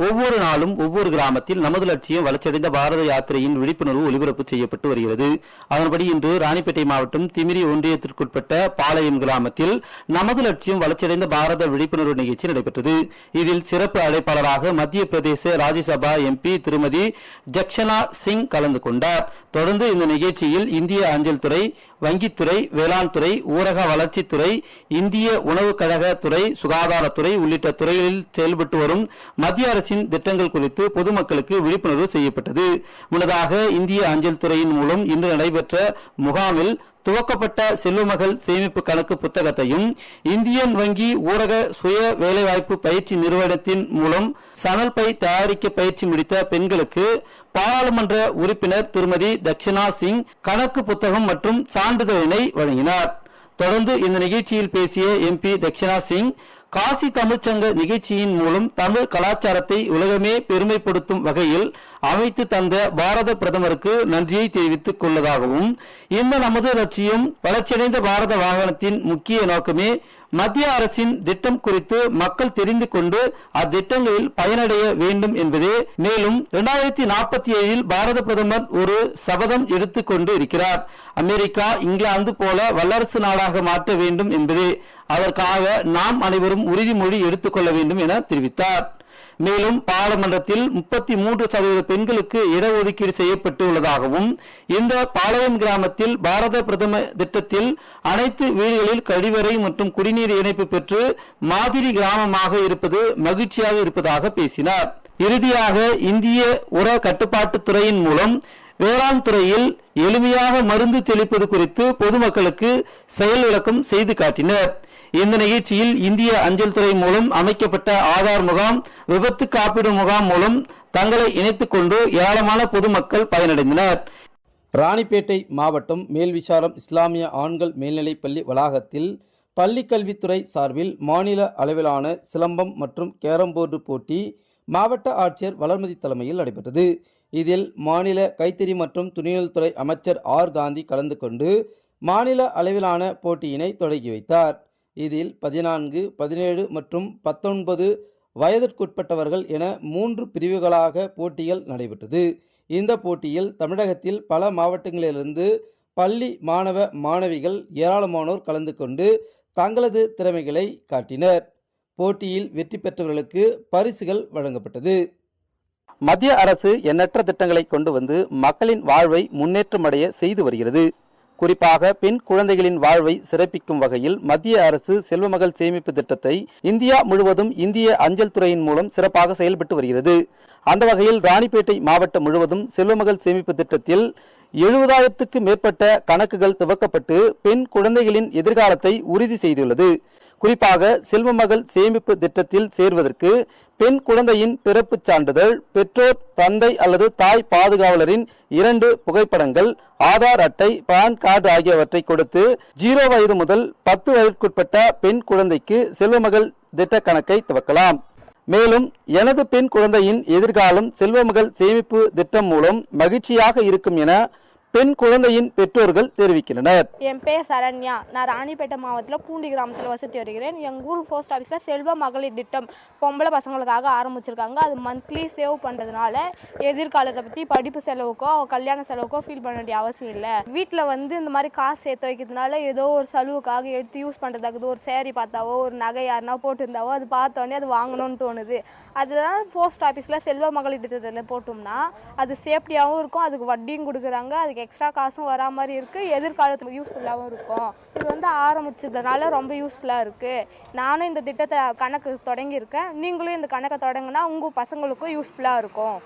ஒவ்வொரு நாளும் ஒவ்வொரு கிராமத்தில் நமது லட்சியம் வளர்ச்சியடைந்த பாரத யாத்திரையின் விழிப்புணர்வு ஒலிபரப்பு செய்யப்பட்டு வருகிறது. அதன்படி இன்று ராணிப்பேட்டை மாவட்டம் திமிரி ஒன்றியத்திற்குட்பட்ட பாளையம் கிராமத்தில் நமது லட்சியம் வளர்ச்சியடைந்த பாரத விழிப்புணர்வு நிகழ்ச்சி நடைபெற்றது. இதில் சிறப்பு அழைப்பாளராக மத்திய பிரதேச ராஜ்யசபா எம்பி திருமதி ஜக்ஷனா சிங் கலந்து கொண்டார். தொடர்ந்து இந்த நிகழ்ச்சியில் இந்திய அஞ்சல் துறை, வங்கித்துறை, வேளாண் துறை, ஊரக வளர்ச்சித்துறை, இந்திய உணவு கழக துறை, சுகாதாரத்துறை உள்ளிட்ட துறைகளில் செயல்பட்டு வரும் மத்திய அரசின் திட்டங்கள் குறித்து பொதுமக்களுக்கு விழிப்புணர்வு செய்யப்பட்டது. முன்னதாக இந்திய அஞ்சல் துறையின் மூலம் இன்று நடைபெற்ற முகாமில் துவக்கப்பட்ட செல்வமகள் சேமிப்பு கணக்கு புத்தகத்தையும் இந்தியன் வங்கி ஊரக சுய வேலைவாய்ப்பு பயிற்சி நிறுவனத்தின் மூலம் சணல் பை தயாரிக்க பயிற்சி முடித்த பெண்களுக்கு பாராளுமன்ற உறுப்பினர் திருமதி தக்ஷனா சிங் கணக்கு புத்தகம் மற்றும் சான்றிதழினை வழங்கினார். தொடர்ந்து இந்த நிகழ்ச்சியில் பேசிய எம்பி தக்ஷனா சிங், காசி தமிழ்ச்சங்க நிகழ்ச்சியின் மூலம் தமிழ் கலாச்சாரத்தை உலகமே பெருமைப்படுத்தும் வகையில் அமைத்து தந்த பாரத பிரதமருக்கு நன்றியை தெரிவித்துக் கொள்வதாகவும், இந்த நமது லட்சியம் வளர்ச்சியடைந்த பாரத வாகனத்தின் முக்கிய நோக்கமே மத்திய அரசின் திட்டம் குறித்து மக்கள் தெரிந்து கொண்டு அத்திட்டங்களில் பயனடைய வேண்டும் என்பதே. மேலும் 2047 பாரத பிரதமர் ஒரு சபதம் எடுத்துக்கொண்டு இருக்கிறார். அமெரிக்கா, இங்கிலாந்து போல வல்லரசு நாடாக மாற்ற வேண்டும் என்பதே. அதற்காக நாம் அனைவரும் உறுதிமொழி எடுத்துக்கொள்ள வேண்டும் என தெரிவித்தார். மேலும் பாராளுமன்றத்தில் 33% பெண்களுக்கு இடஒதுக்கீடு செய்யப்பட்டு உள்ளதாகவும், இந்த பாளையம் கிராமத்தில் பாரத பிரதம திட்டத்தில் அனைத்து வீடுகளில் கழிவறை மற்றும் குடிநீர் இணைப்பு பெற்று மாதிரி கிராமமாக இருப்பது மகிழ்ச்சியாக இருப்பதாக பேசினார். இறுதியாக இந்திய உர கட்டுப்பாட்டு துறையின் மூலம் வேளாண் துறையில் எளிமையாக மருந்து தெளிப்பது குறித்து பொதுமக்களுக்கு செயல் விளக்கம் செய்து காட்டினர். இந்த நிகழ்ச்சியில் இந்திய அஞ்சல் துறை மூலம் அமைக்கப்பட்ட ஆதார் முகாம், விபத்து காப்பீடு முகாம் மூலம் தங்களை இணைத்துக் கொண்டு ஏராளமான பொதுமக்கள் பயனடைந்தனர். ராணிப்பேட்டை மாவட்டம் மேல்விசாரம் இஸ்லாமிய ஆண்கள் மேல்நிலைப் பள்ளி வளாகத்தில் பள்ளிக்கல்வித்துறை சார்பில் மாநில அளவிலான சிலம்பம் மற்றும் கேரம்போர்டு போட்டி மாவட்ட ஆட்சியர் வளர்மதி தலைமையில் நடைபெற்றது. இதில் மாநில கைத்தறி மற்றும் துணிநூல் துறை அமைச்சர் ஆர் காந்தி கலந்து கொண்டு மாநில அளவிலான போட்டியினை தொடங்கி வைத்தார். இதில் 14, 17 மற்றும் 19 வயதிற்குட்பட்டவர்கள் என 3 பிரிவுகளாக போட்டிகள் நடைபெற்றது. இந்த போட்டியில் தமிழகத்தில் பல மாவட்டங்களிலிருந்து பள்ளி மாணவ மாணவிகள் ஏராளமானோர் கலந்து கொண்டு தங்களது திறமைகளை காட்டினர். போட்டியில் வெற்றி பெற்றவர்களுக்கு பரிசுகள் வழங்கப்பட்டது. மத்திய அரசு எண்ணற்ற திட்டங்களை கொண்டு வந்து மக்களின் வாழ்வை முன்னேற்றமடைய செய்து வருகிறது. குறிப்பாக பெண் குழந்தைகளின் வாழ்வை சிறப்பிக்கும் வகையில் மத்திய அரசு செல்வமகள் சேமிப்பு திட்டத்தை இந்தியா முழுவதும் இந்திய அஞ்சல் துறையின் மூலம் சிறப்பாக செயல்பட்டு வருகிறது. அந்த வகையில் ராணிப்பேட்டை மாவட்டம் முழுவதும் செல்வமகள் சேமிப்பு திட்டத்தில் 70,000க்கு மேற்பட்ட கணக்குகள் துவக்கப்பட்டு பெண் குழந்தைகளின் எதிர்காலத்தை உறுதி செய்துள்ளது. குறிப்பாக செல்வமகள் சேமிப்பு திட்டத்தில் சேர்வதற்கு பெண் குழந்தையின் பிறப்புச் சான்றிதழ், பெற்றோர், தந்தை அல்லது தாய் பாதுகாவலரின் 2 புகைப்படங்கள், ஆதார் அட்டை, பான் கார்டு ஆகியவற்றை கொடுத்து 0 வயது முதல் 10 வயதிற்குட்பட்ட பெண் குழந்தைக்கு செல்வமகள் திட்ட கணக்கை துவக்கலாம். மேலும் எனது பெண் குழந்தையின் எதிர்காலம் செல்வமகள் சேமிப்பு திட்டம் மூலம் மகிழ்ச்சியாக இருக்கும் என பெண் குழந்தையின் பெற்றோர்கள் தெரிவிக்கின்றனர். என் பேர் சரண்யா. நான் ராணிப்பேட்டை மாவட்டத்தில் பூண்டி கிராமத்தில் வசித்து வருகிறேன். எங்கள் ஊர் போஸ்ட் ஆஃபீஸில் செல்வ மகளிர் திட்டம் பொம்பளை பசங்களுக்காக ஆரம்பிச்சிருக்காங்க. அது மந்த்லி சேவ் பண்ணுறதுனால எதிர்காலத்தை பற்றி படிப்பு செலவுக்கோ கல்யாண செலவுக்கோ ஃபீல் பண்ண வேண்டிய அவசியம் இல்லை. வீட்டில் இந்த மாதிரி காசு சேர்த்து வைக்கிறதுனால ஏதோ ஒரு செலவுக்காக எடுத்து யூஸ் பண்ணுறதுக்கு ஒரு சேரீ பார்த்தாவோ ஒரு நகை யாருனா போட்டிருந்தாவோ அது பார்த்தோன்னே அது வாங்கணும்னு தோணுது. அதெல்லாம் போஸ்ட் ஆஃபீஸில் செல்வ மகளிர் திட்டத்தில் போட்டோம்னா அது சேஃப்டியாகவும் இருக்கும், அதுக்கு வட்டியும் கொடுக்குறாங்க, அதுக்கு எக்ஸ்ட்ரா காசும் வரா மாதிரி இருக்குது, எதிர்காலத்துக்கு யூஸ்ஃபுல்லாகவும் இருக்கும். இது ஆரம்பிச்சதுனால ரொம்ப யூஸ்ஃபுல்லாக இருக்குது. நானும் இந்த திட்டத்தை கணக்கு தொடங்கியிருக்கேன். நீங்களும் இந்த கணக்கை தொடங்கினா உங்கள் பசங்களுக்கும் யூஸ்ஃபுல்லாக இருக்கும்.